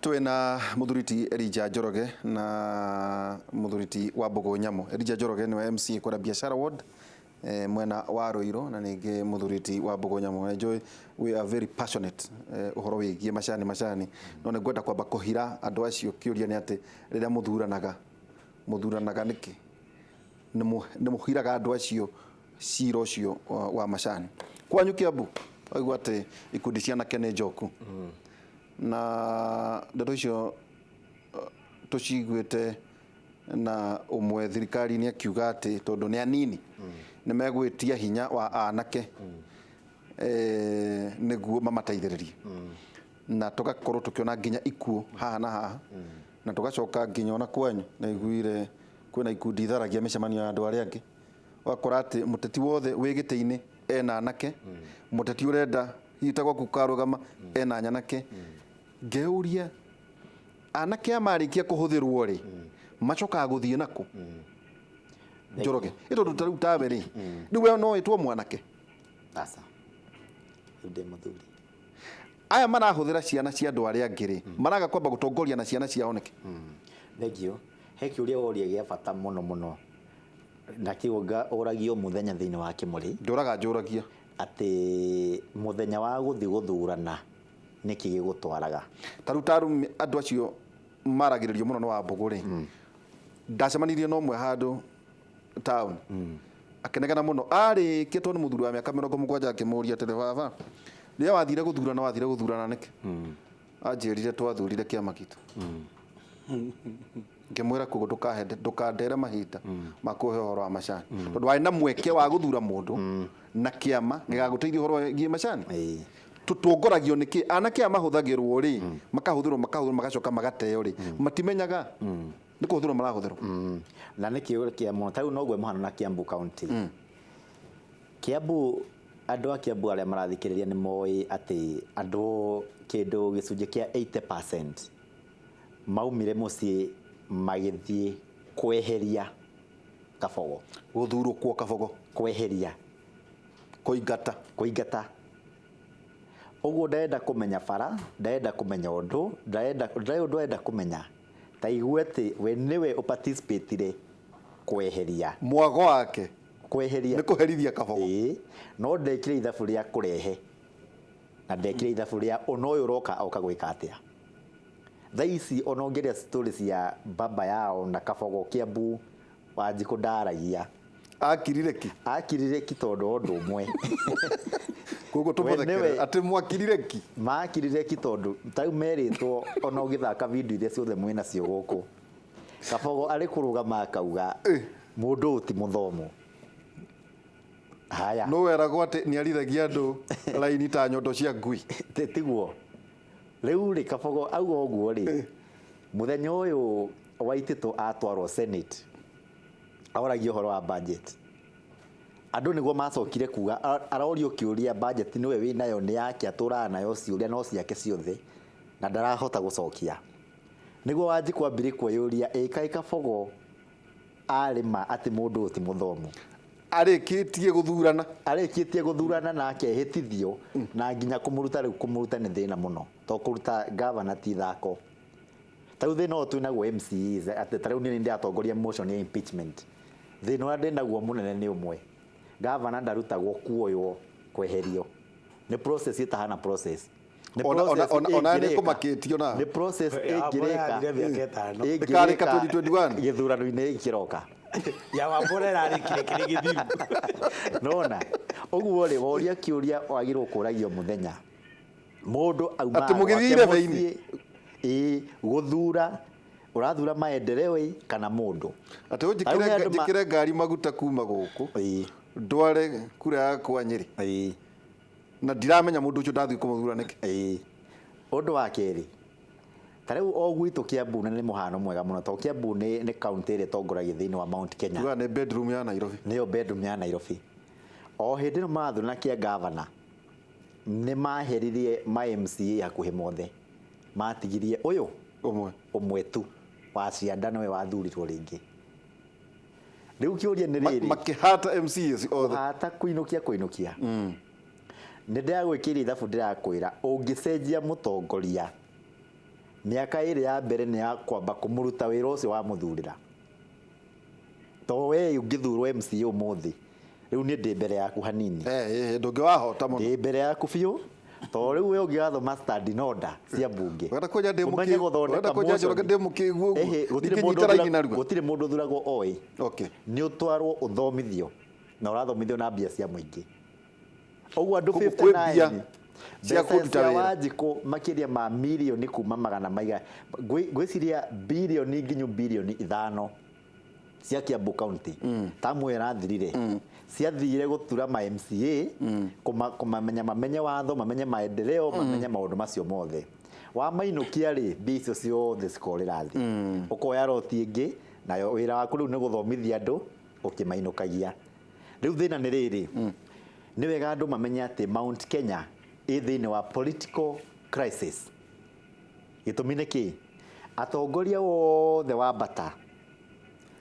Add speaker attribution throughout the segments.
Speaker 1: Twena muthuriti Elijah Njoroge na muthuriti wa Mbogo Nyamo. Elijah Njoroge ni wa MC kwa biashara ward mwena wa Roiro na ninge muthuriti wa Mbogo Nyamo. Enjoy, we are very passionate uhoro wigie macani no ne gwenda kwamba kuhira andu acio kiuria ni ati rira muthuranaga niki ni muhiraga andu acio cira ucio wa macani kwanyu Kiambu oigwa ati ikundi ciana kene njoku na ndeto icio tuciguite na umwe thirikari ni akiuga ati tondu ni anini ni megwitia hinya wa anake niguo mamateithiririe na tugakorwo tukiona nginya ikuo haha na haha na tugacoka nginya ona kwanyu na iguire kwina ikundi itharagia micemanio ya andu aria angi wakora ati muteti wothe wigite-ini ena anake muteti urenda hitagwo kukarugama ena nyanake ngeuria anake amarikia kuhuthirwo ri macoka guthie nako Njoroge ito tutaruta beri niwe no itwo mwanake
Speaker 2: asa nde muthuri
Speaker 1: aya marahuthira ciana cia andu aria angiri maraga kwamba gutongoria na ciana cia oneke
Speaker 2: thegio heki uria woria gia bata muno na kiuga uragio muthenya thiini wa Kimuri
Speaker 1: nduraga njuragia
Speaker 2: ati muthenya wa guthi guthurana niki gigutwaraga
Speaker 1: tarutaru andu acio maragiririo muno no wa Mbogo ri ndacemanirie no mwe handu town akenegana muno ari kitwo ni muthuri wa miaka 70 akimuria tere baba ria wathire guthurana niki anjirire twathurire kiama gitu ngimwira kugo ndukandere mahita makuhe horo wa macani tondu wari na mweke wa guthura mundu na kiama gigaguteithia horo wa macani tutongoragio niki anake amahuthagirwo ri makahuthirwo magacoka magateo ri matimenyaga ni kuhuthirwo marahuthirwo
Speaker 2: na niki kiamo tau no gwe muhano na Kiambu County Kiambu andu a Kiambu aria marathikiriria ni moi ati andu kindu gicunje kia 80% maumire mucii magithie kweheria Kabogo
Speaker 1: guthurwo kwa Kabogo
Speaker 2: kweheria kuingata uguo ndaenda kumenya bara ndaenda kumenya undu ndaenda kumenya ta igwete we niwe uparticipate kweheria
Speaker 1: mwago wake
Speaker 2: kweheria
Speaker 1: ni kuherithia Kabogo
Speaker 2: no ndekire ithabu ria kurehe na ndekire ithabu ria unoyo roka ukagwika atia thaisi onongeria stories ya baba yao na Kabogo Kiambu Wanjiku ndaragia akirire ki tondu undu umwe
Speaker 1: kugo tupothekere ati
Speaker 2: mwakirire ki tondu tau meritwo ona ugithaka video iria ciothe mwina cio guku Kabogo ari kurugama akauga mundu uti muthomo haya
Speaker 1: no weragwo ati ni arithagia andu laini ta nyondo cia ngui
Speaker 2: tiguo riu ri Kabogo augo uguo ri muthenya uyu Waititu atwarwo Senate auragio horo wa budget andu niguo macokire kuga arorio kiuria budget niwe winayo ni yake atura nayo ciuria no ciake ciothe na ndarahota gucokia niguo Wanjiku ambire kweyuria kai Kabogo arima ati mundu uti muthomo
Speaker 1: arikitie guthurana
Speaker 2: na akehitithio na nginya kumuruta ni thina muno to kuruta governor ti thako tau thina o twina go MCs ati tarau ni ndi atongoria motion ya impeachment thina wa ndenaguo munene ni umwe governor ndarutagwo kuoywo kweherio ni process itahana process
Speaker 1: ona ni kumakitio na
Speaker 2: ni process igireka
Speaker 1: 2021
Speaker 2: githurano-ini ikiroka
Speaker 3: ya Wambura rari kire githiru
Speaker 2: nona uguo ri woria kiuria wagirwo kuragio muthenya mundu auma
Speaker 1: ati mugithire veini
Speaker 2: guthura urathura maendeleo kana mundu
Speaker 1: ati ujikire ngari maguta kuma guku ndware kura yakwa Nyeri na ndiramenya mundu ucio ndathii kumuthura niki
Speaker 2: undu wa keri tareu ogwitu Kiambu ni muhano mwega muno to Kiambu ni county ire tongoragia thiini wa Mount Kenya
Speaker 1: tuga ni bedroom ya Nairobi
Speaker 2: niyo bedroom ya Nairobi o hindi no mathuna kia governor ni maheririe ma MCA hakuhi mothe matigirie uyu umwe tu wa ciandano we wathurirwo ringi riu kiuria ni riri
Speaker 1: makihata MCs othe
Speaker 2: hata kuinukia ni ndagwikira ithabu ndirakwira ungicenjia mutongoria miaka iri ya mbere ni ya kwamba kumuruta wira ucio wa muthurira to we ungithurwo MCA umuthi riu ni ndi mbere yaku hanini
Speaker 1: ndungi wahota muno
Speaker 2: ndi mbere yaku biu to riu we ungigathoma standing order cia mbunge
Speaker 1: wenda kuja ndi
Speaker 2: umenye guthondeka
Speaker 1: kuja njoroge ndi mukiguo
Speaker 2: gutire mundu thuragwo oi
Speaker 1: okay
Speaker 2: ni utwarwo uthomithio na urathomithio na mbia cia muingi oguo andu
Speaker 1: kwibia
Speaker 2: 59
Speaker 1: cia kuruta wira
Speaker 2: Wanjiku makiria ma milioni kuma magana maiga gwiciria bilioni nginyu bilioni 5 cia Kiambu County tamu irathirire ciathire gutura ma MCA kumamenya mamenye watho mamenye maendeleo mamenye maundu macio mothe wa mainukia ri bicio ciothe cikorirathi ukoya roti ingi nayo wira waku riu ni guthomithia andu ukimainukagia riu thina ni riri ni wega andu mamenye ati Mount Kenya thini wa political crisis gitumi ni ki atongoria wothe wa bata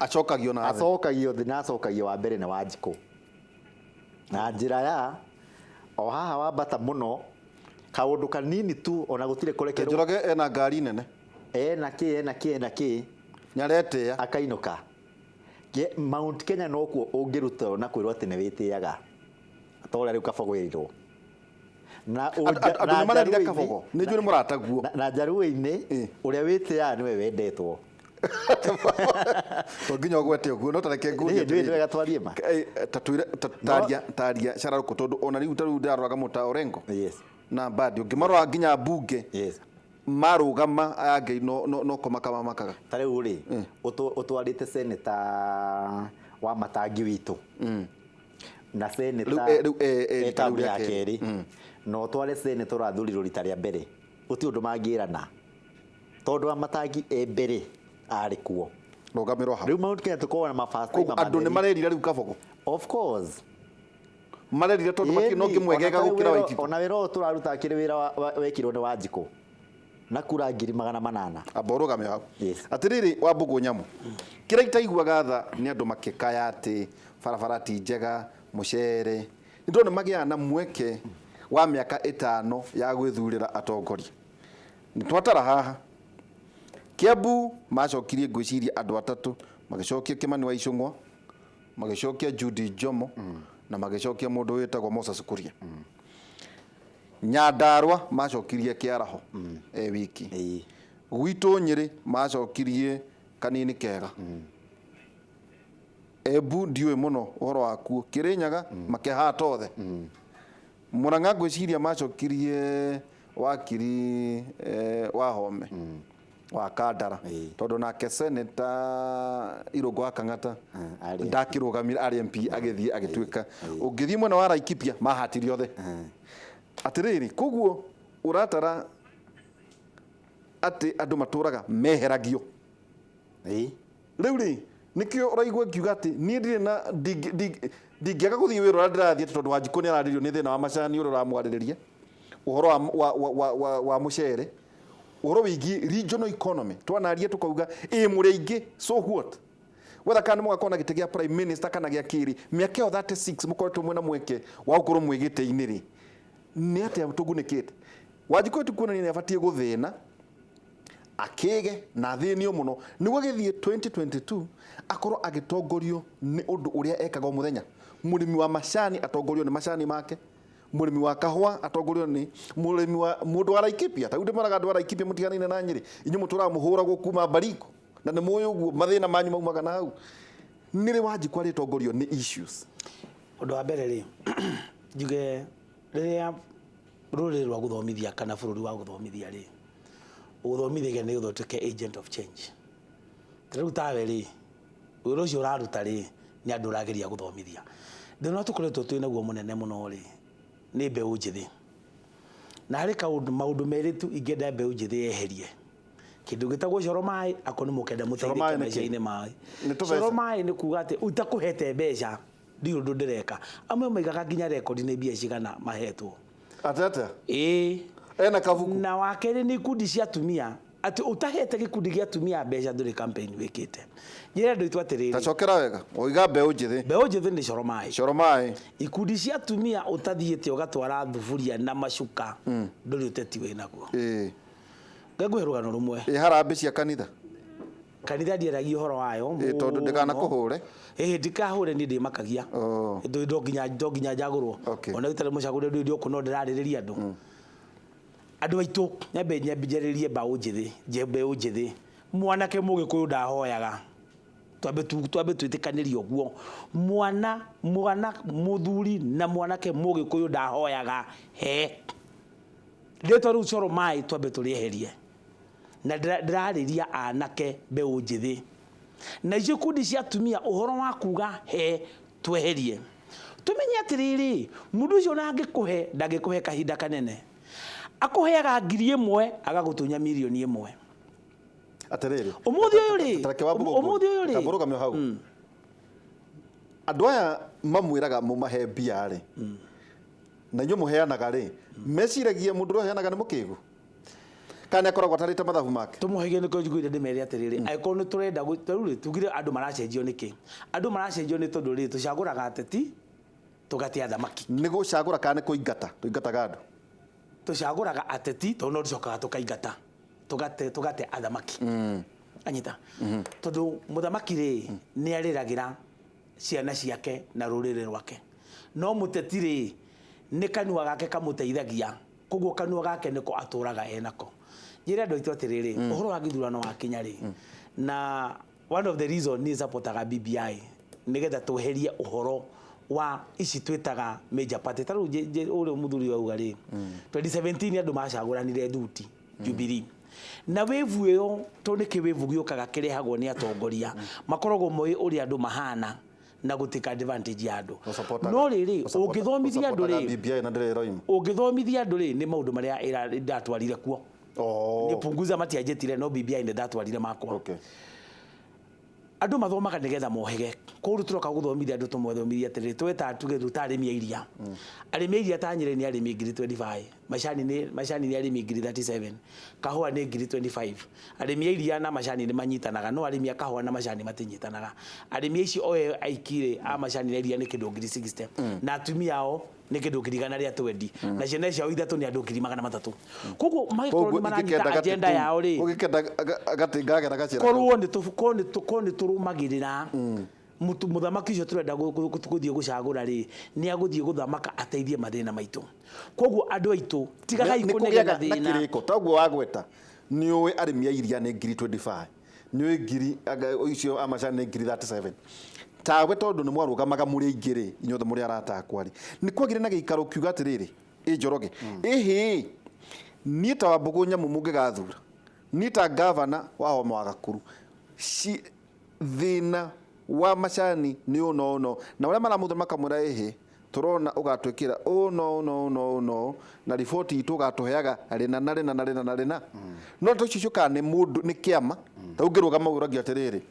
Speaker 1: acokagio na
Speaker 2: acokagio wa mbere ni Wanjiku na njira ya o haha wa bata muno kaundu kanini tu ona gutire kurekerwo
Speaker 1: Njoroge ena ngari nene
Speaker 2: ena ki
Speaker 1: nyaretea
Speaker 2: akainuka Mount Kenya no kuo ungiruta na kwirwo ati ni witiaga atora riu kabogwirirwo na
Speaker 1: andu ni marerira kabogo ni njuri murataguo
Speaker 2: na njaruini uria witiaga niwe wendetwo
Speaker 1: to nginya ogwete oguo no tareke nguria
Speaker 2: ndio wega twarie ma
Speaker 1: taria shararuko tondu ona riu taru ndaroraga muta Orengo
Speaker 2: yes
Speaker 1: na badi ungimarora nginya bunge
Speaker 2: yes
Speaker 1: marugama ayange no komaka makaga
Speaker 2: tare uri utwarite senator wa Matangi witu na senator etamu ya keri no tware senator rathuriro rita ria mbere uti undu mangirana tondu wa Matangi mbere ari kuo
Speaker 1: rugamirwo ha
Speaker 2: riu Mount Kenya tukona ma first time
Speaker 1: andu ni marerira riu kabogo
Speaker 2: of course
Speaker 1: marerira tondu makino ngimwegega gukira Waititu
Speaker 2: ona wira turaruta akiri wira wekirwo ni Wanjiku na kura 800
Speaker 1: aborugame hau
Speaker 2: yes
Speaker 1: atiriri wa Mbugu Nyamu kira itaiguaga tha ni andu makikaya ati barabarati njega mucere ndone magia na mweke wa miaka 5 ya gwithurira atongoria ni twatara haha Kiambu macokirie ngwiciria andu atatu magicokia Kimani wa Icung'wa magicokia Judy Jomo na magicokia mundu witagwo Moses Kuria Nyandarua macokirie Kiaraho wiki gwitu Nyeri macokirie Kanini Kega Embu ndiwe muno uhoro waku Kirinyaga makehata othe Murang'a ngwiciria macokirie wakiri Wahome wa Kandara tondu nake senator Irungu wa Kang'ata ndakirugamira RMP agithie agituika ungithie mwena wa Laikipia mahatiri othe atiriri koguo uratara ati andu maturaga meheragio riu ri nikio uraigua ngiuga ati ni ndire na ndingiaga guthie wira ndirathie tondu Wanjiku ni araririo ni thina wa macani uri uramwaririria uhoro wa mucere uhoro wigi regional economy twanaria tukauga muri ingi so what whether kana mugakona gite gia prime minister kana gia kiri miaka 36 mukoretwo mwena mweke wa gukorwo mwigite iniri ni ati tugunikite Wanjiku tukuna ni abatie guthina akige na thinio muno niguo githie 2022 akorwo agitongorio ni undu uria ekaga muthenya murimi wa macani atongorio ni macani make murimi wa kahwa atongorio ni murimi wa mundu wa Laikipia ta undu maraga andu wa Laikipia mutiganaine na Nyeri inyu mutura muhura gukuma Baringo na ni moyo uguo mathina manyu maumaga na hau niri Wanjiku ari tongorio ni issues
Speaker 3: undu wa mbere ri njuge riria ruri rwa guthomithia kana bururi wa guthomithia ri uthomithia ni guthotuke agent of change riu tawe ri wira ucio uraruta ri ni andu urageria guthomithia ndino tukoretwo twina guo munene muno ri ni mbeu njithi na hari maundu meritu ingenda mbeu njithi yeherie kindu gitagwo coro mai ako ni mukenda muteithike maica-ini mai coro mai ni kuga ati utakuhete mbeca ndi undu ndireka amwe maigaga nginya rekodi ni mbia cigana mahetwo
Speaker 1: atata
Speaker 3: ena kavuku na wakeri ni ikundi cia atumia ati utahete gikundi gia atumia mbeca nduri campaign wikite njira ndu itwatiriri
Speaker 1: tacokera wega oiga mbeu njithi
Speaker 3: ni coro mai ikundi cia atumia utathiite ugatwara thufuria na macuka nduri uteti winaguo ngaguhe rugano rumwe
Speaker 1: harambe cia kanitha
Speaker 3: kanitha ndiaragia horo wayo
Speaker 1: tondu ndikana kuhure
Speaker 3: ndikahure ni ndimakagia ndo nginya njagurwo ona itare mucagure ndio kuno ndiraririria andu andu aitu nyambe njaririe mbaũ njithi mwanake mugikuyu ndahoyaga twambe twitikanĩrie ũguo mwana muthuri na mwanake mugikuyu ndahoyaga rĩtwa rĩu coro mai twambe tũrĩeherie na ndĩrarĩria anake mbeũ njithi na icio kundi cia atumia ũhoro wa kuga tweherie tumenye atĩrĩrĩ mũndũ ũcio na ndangĩkũhe kahinda kanene akuheaga 1,000 agagũtunya 1,000,000
Speaker 1: atiriri
Speaker 3: umuthi uyu ri
Speaker 1: taburugamio hau andu aya mamwiraga mumahe mbia ri na nyu muheanaga ri meciragia mundu uheanaga ni mukigu kana akoragwo atarite mathabu make
Speaker 3: tumuhege niko njiguire ndimere atiriri aiko ni turenda ruri tugire andu maracenjio niki andu maracenjio ni tondu ri tucaguraga ateti tugatia thamaki
Speaker 1: ni gucagura kana ni kuingata tuingataga andu
Speaker 3: tucaguraga ateti tondu no tucokaga tukaingata tugate athamaki anyita tondu muthamaki ri ni ariragira ciana ciake na rurire rwake no muteti ri ni kanua gake kamuteithagia koguo kanua gake niko aturaga enako njira ndo itu atiriri uhoro wa githurano wa Kenya ri na one of the reason ni supportaga BBI nigetha tweherie uhoro wa ici twitaga major party taru uri muthuri wa ugari 2017 andu macaguranire thuti Jubilee na wevu iyo tondu kiwevu giukaga kirehagwo ni atongoria makoragwo moi uri andu mahana na gutika advantage ya andu no riri ungithomithia andu ri
Speaker 1: BBI na ndire roim
Speaker 3: ungithomithia andu ri ni maundu maria ndatwarire kuo ni punguza matianjitire no BBI ndi ndatwarire makwa andu mathomaga nigetha mohege kuru turoka guthomithia andu tumwathomithia atiri tweta tuge rutaremia iria aremia iria tanyire ni aremia 25 mashani ni aremia 37 kahua ni 25 aremia iria na mashani ni manyitanaga no aremia kahua na mashani matinyitanaga aremia ici oe aikire a mashani ni iria ni kindu 60 na atumia ao ni kindu 120 na ciana cio ithatu ni andu 300 koguo magikorwo maranyita agenda yao ri
Speaker 1: ugikenda gatingaga na gacira
Speaker 3: korwo ni turumagirira muthamaki cio turenda guthie gucagura ri ni aguthie guthamaka ateithie mathina maitu koguo andu aitu tigagai kunegena thina
Speaker 1: kiriko taguo wagweta ni uwe aremia iria ni 25 ni uwe icio amacani ni 37 tawe tondu ni mwarugamaga muri ingiri inyothe muri arata kwari ni kwagire na giikaro kiuga atiriri Njoroge ehe ni ta Wambugu Nyamu mungigathura ni ta governor wa Homa wa Gakuru thina wa macani ni uno na wale maramuthura makamura ehe turona ugatwikira no na report itu gatuheaga rina no tucicuka ni mundu ni kiama ta ungirugama uragia atiriri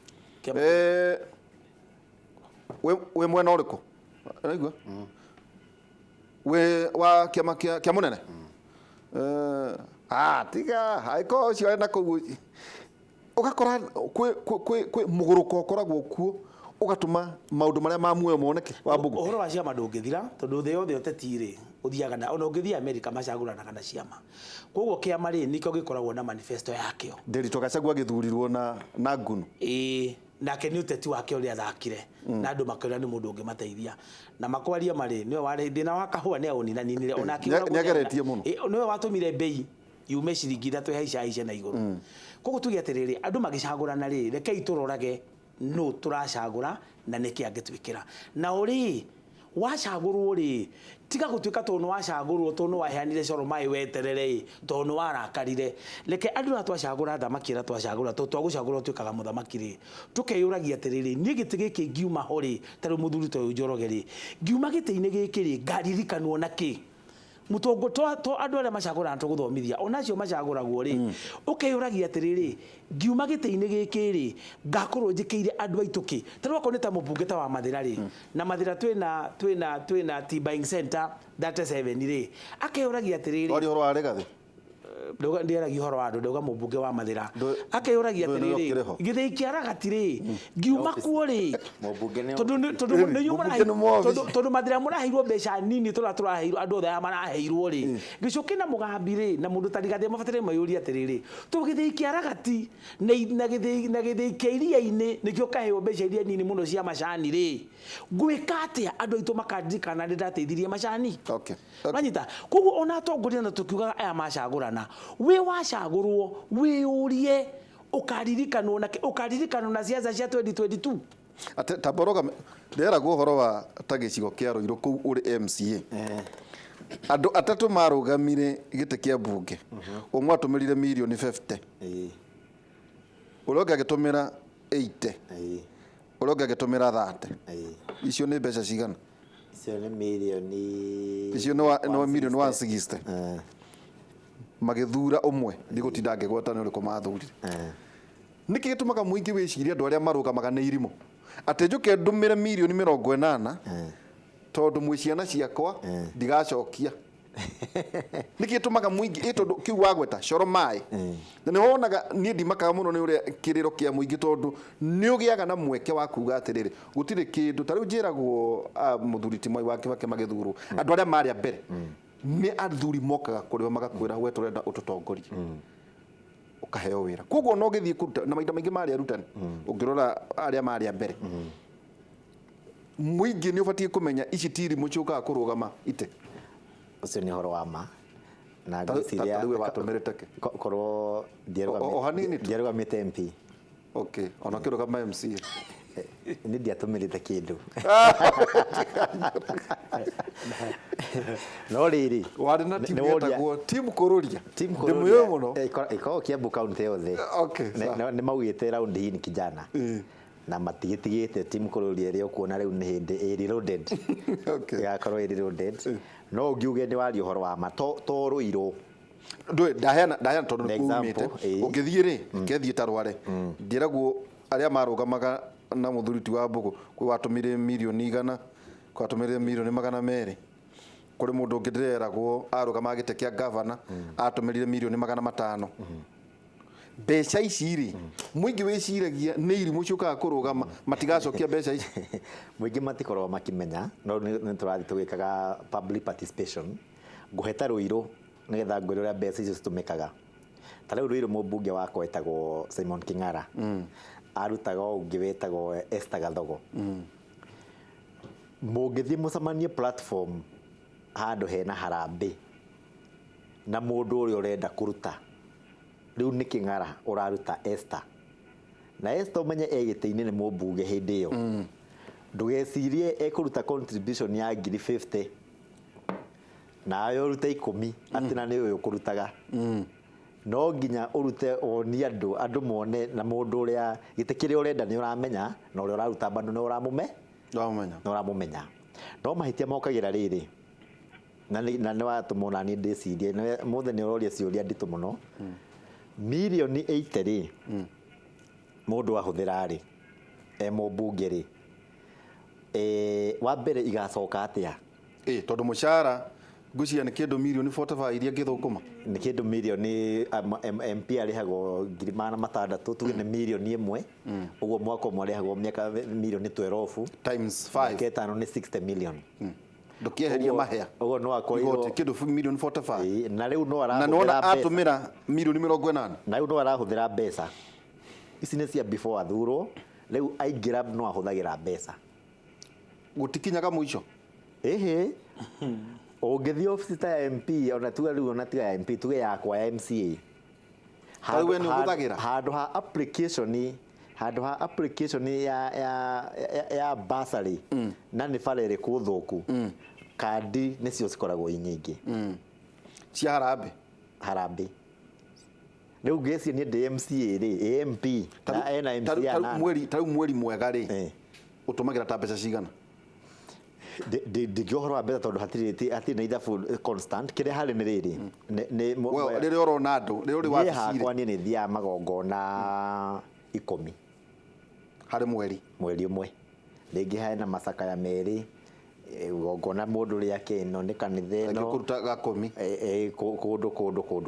Speaker 1: we mwena uriko araigua we wa kiama kia munene tiga haiko cio na ku ugakora kwe muguruko ukoragwo kuo ugatuma maundu maria ma muoyo moneke Wambugu
Speaker 3: uhoro wa ciama ndungithira tondu the yothe utetire uthiaga na ona ungithia America macaguranaga na ciama koguo kiama ri nikio gikoragwo na manifesto yakio
Speaker 1: Nderitu Gachagua githurirwo na ngunu
Speaker 3: nake ni uteti wake uri athakire na andu makwira ni mundu ungimateithia na makwaria mari niwe wari thina wa kahua ni auninaninire ona
Speaker 1: akiuga niageretie muno
Speaker 3: niwe watumire bei yume ciringi 3 haica na iguru koguo tugi atiriri andu magicagurana ri reke iturorage no turacagura na niki angitwikira na uri wacagurwo ri tiga gutwika tono wacagurwo tono waheanire coro mai weterere tono warakarire reke andu atwacagura thamakira twacagura twagucagura twikaga muthamaki ri tukeyuragia atiriri ni giti giki ngiuma hori taru muthuri to Njoroge ri ngiuma giti-ini giki ri ngaririkanwo na ki mutongo to andu aria macagura ntu guthomithia onacio macaguragwo ri ukeyuragia atiriri ngiuma giti-ini giki ri ngakorwo njikiire andu aituki taru akoni ta mubunge ta wa Mathira ri na Mathira twina tea buying center 37 ri akeyuragia atiriri
Speaker 1: ori horo wa Rigathi
Speaker 3: ndoga ndiragia horo andu ndoga mubunge wa Mathira akayuragia atiriri githii kiaraga tiri ngiuma kuo ri
Speaker 2: mubunge ne
Speaker 3: tondu tondu Mathira muraheirwo mbeca nini turaheirwo andu othe maraheirwo ri gicuki na mugambi ri na mundu tarigathia mabatire mayuri atiriri tu githii kiaraga ti na githii kiria-ini nikio kaheo mbeca iria nini muno cia macani ri gwika atia andu aitu makandirikana ndi ndateithirie macani manyita koguo ona atongoria na tukiuga aya macagurana we wacagurwo wiyurie ukaririkanwo na siasa cia 2022
Speaker 1: ate taboroga ndera guhoro wa tagicigo kia Ruiru ku uri MCA andu atatu marugamire gite kia bunge umwe atumirire milioni 50 uroga gitumira 80 uroga gitumira 30 icio ni mbeca cigana
Speaker 2: icio ni milioni
Speaker 1: icio no milioni 160 magithura umwe ndigutinda ngegweta ni uriku mathurire niki gitumaga muingi wiciria andu aria marugamaga ni irimo ate njuke ndumire milioni 80 tondu mwiciana ciakwa ndigacokia niki gitumaga muingi tondu kiu wagweta coro mai na ni wonaga ni ndimakaga muno ni uria kiriro kia muingi tondu ni ugiaga na mweke wa kuga atiriri gutire kindu tariu njiragwo muthuriti Mwai wa Kibaki magithurwo andu aria mari mbere ni athuri mokaga kuri magakwira we turenda ututongorie ukaheo wira koguo no githii kuruta na maita maingi mari arutani ungirora aria mari mbere muingi ni ubatie kumenya ici tiri mucuka kurugama ite
Speaker 2: ucio ni horo wa ma na ngiciria
Speaker 1: tariwe watumirite
Speaker 2: korwo ndieruga mite MP
Speaker 1: okay ona kirugama MCA
Speaker 2: ni ndiatumirite kindu no riri
Speaker 1: wari na timu yetagwo timu kururia ndimuyo muno
Speaker 2: iko Kiambu county yothe ni maugite round hii ni kijana na matigitigite timu kururia iri ukuona riu ni hindi iri loaded ya korwo iri loaded no ngiuge ni wari horo wa ma to Ruiru
Speaker 1: ndwe ndahena tondu ni kumite ungithie ri kethie tarware ndiragwo aria marugamaga na muthuriti wa Mbugu kwi watumire milioni 100 kwatumire milioni 200 kuri mundu ngidireragwo arugama gite kia governor atumirire milioni 500 mbeca ici ri muingi wiciragia ni irimu ciukaga kurugama matigacokia mbeca ici
Speaker 2: muingi matikorwo makimenya no ni turathi tugikaga public participation nguheta Ruiru nigetha ngwire uria mbeca icio citumikaga tariu Ruiru mubunge wakwa etagwo Simon King'ara arutaga ungi wetagwo Esther Gathogo mungithie mucamanie platform handu hena harambe na mundu uri urenda kuruta riu ni King'ara uraruta Esther na Esther umenye egiteini ni mubunge hindi iyo ndugecirie ekuruta contribution ya 50 na ayo rute 10 atina ni uyu kurutaga no nginya urute oni andu mone na mundu uria gitikiri urenda ni uramenya na uria uraruta bandu ni uramumenya no mahitia mokagira riri na ni watumona ni ndicirie muthe ni uroria ciuria nditu muno milioni 80 ri mundu ahuthira ri mubunge ri wa mbere igacoka atia
Speaker 1: tondu mushara ngucia ni kindu milioni 45 iria ngithukuma
Speaker 2: ni kindu milioni MP arihagwo 600 tuge ni milioni 1 uguo mwaka umwe arihagwo miaka milioni 12
Speaker 1: times 5
Speaker 2: ketano ni 60 million
Speaker 1: ndukieheria mahea
Speaker 2: uguo no akorirwo
Speaker 1: kindu milioni 45
Speaker 2: na riu no
Speaker 1: na nona atumira milioni 80
Speaker 2: na riu no arahuthira mbeca ici ni cia before athurwo riu aingira no ahuthagira mbeca
Speaker 1: gutikinyaga mwisho
Speaker 2: ungithie office ta MP ona tuga riu ona tiga MP tuge yakwa ya MCA
Speaker 1: hawe ni uthagira
Speaker 2: handu ha application ya bursary na ni farere kuthuku kandi nicio cikoragwo nyingi
Speaker 1: cia harambe
Speaker 2: riu ngeci ni DMCA ri MP na MCA na
Speaker 1: mweri mwega ri utumagira ta mbeca cigana
Speaker 2: ndingihoro wa mbeca tondu hatiri na ithabu constant kire hari ni riri
Speaker 1: riri orona andu riri wa
Speaker 2: hakwa ni thia magongona 10
Speaker 1: hari mweri
Speaker 2: umwe ringi hena macaka ya meri gongona mundu ria kino ni kanitha ino
Speaker 1: kuruta 10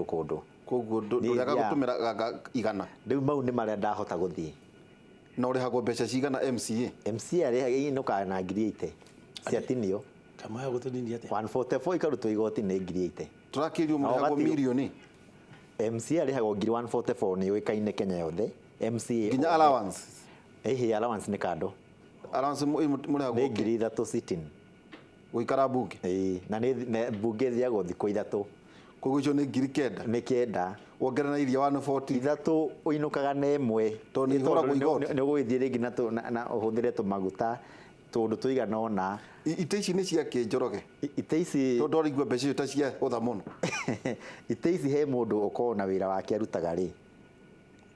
Speaker 2: kundu
Speaker 1: koguo nduriaga gutumira igana
Speaker 2: riu mau ni maria ndahota guthii
Speaker 1: na urihagwo mbeca cigana MCA
Speaker 2: inukaga na 80 ciatinio
Speaker 3: kama ya gutunini atia
Speaker 2: 144 ikarutwo igoti ni 80
Speaker 1: turakirio murihagwo milioni
Speaker 2: MCA arihagwo 144 ni uikaine Kenya yothe MCA
Speaker 1: nginya allowance
Speaker 2: allowance ni kando
Speaker 1: allowance murihagwo
Speaker 2: ni 3 sitting
Speaker 1: guikara bunge
Speaker 2: na ni bunge thiago thiko 3
Speaker 1: koguo icio ni 9,000
Speaker 2: ni kenda
Speaker 1: wongera na iria 140
Speaker 2: ithatu uinukaga na imwe
Speaker 1: to ni huragwo igoti
Speaker 2: ni gwithie ringi na uhuthire tumaguta tundu tuigana ona
Speaker 1: ite ici ni cia Njoroge
Speaker 2: ite ici
Speaker 1: to ndorigwa mbeca icio ta cia utha muno
Speaker 2: ite ici he mundu ukorwo na wira wake arutaga ri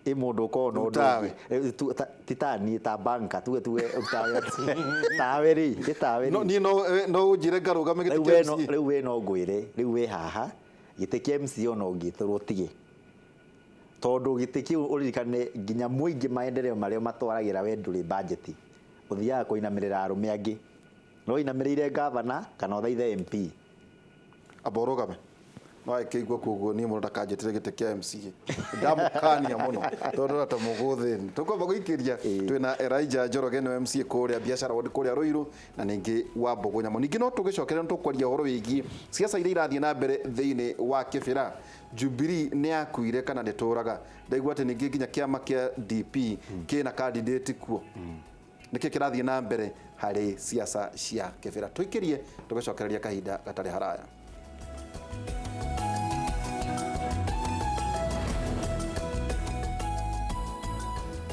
Speaker 2: i mundu ukorwo na undu titani ta banka tuge utawe tawe ri tawe
Speaker 1: no ni no unjire ngarugame gite
Speaker 2: riu we no ngwire riu we haha gite kia MCA no ngitũrwo tige tondu gite kiu uririkane nginya muingi maendeleo maria matwaragira we nduri budget uthiaga kuinamirira arume angi no inamirire gavana kana uthaithe MP
Speaker 1: aborogame no akigwa koguo ni mundu ndakanjetire gite kia MCA ndamukania muno tondu ta muguthi tukwamba guikiria twina Elijah Njoroge no MCA kuria biashara ward kuria Ruiru na ningi wa Bogonyamo ningi no tugicokera tukwaria horo wigi siasa iria irathie na mbere thiini wa Kibira Jubilee ni akuire kana ndituraga ndaigua ati ningi nginya kiama kia DP kina candidate kuo niki kirathie na mbere hari siasa cia Kibira twikirie tugicokereria kahinda gatari haraya.